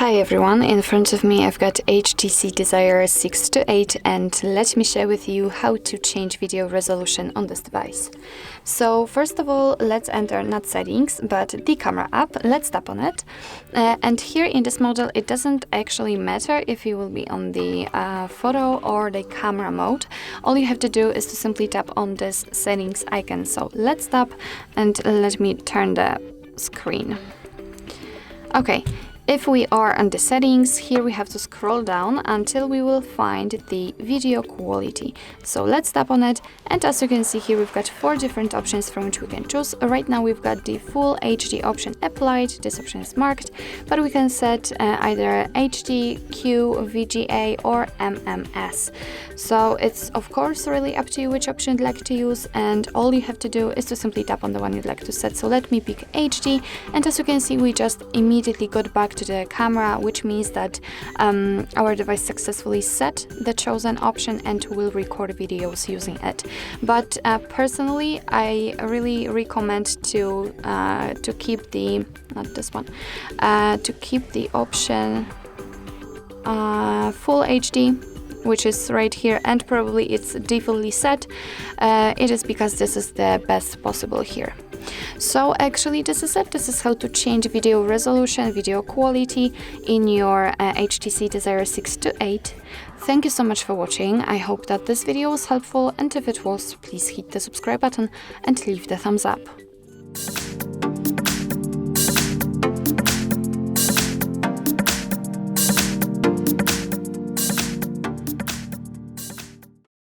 Hi everyone, in front of me I've got HTC Desire 6 to 8 and let me share with you how to change video resolution on this device. So first of all, let's enter not settings but the camera app. Let's tap on it, and here in this model it doesn't actually matter if you will be on the photo or the camera mode. All you have to do is to simply tap on this settings icon. So let's tap and let me turn the screen. Okay. If we are on the settings, here we have to scroll down until we will find the video quality. So let's tap on it, and as you can see here we've got 4 different options from which we can choose. Right now we've got the full HD option applied, this option is marked, but we can set either HD, Q, VGA or MMS. So it's of course really up to you which option you'd like to use, and all you have to do is to simply tap on the one you'd like to set. So let me pick HD, and as you can see we just immediately got back to the camera, which means that our device successfully set the chosen option and will record videos using it. But personally I really recommend to keep the to keep the option full HD, which is right here, and probably it's defaultly set. It is because this is the best possible here. So actually this is it. This is how to change video resolution, video quality in your HTC Desire 6 to 8. Thank you so much for watching. I hope that this video was helpful, and if it was, please hit the subscribe button and leave the thumbs up.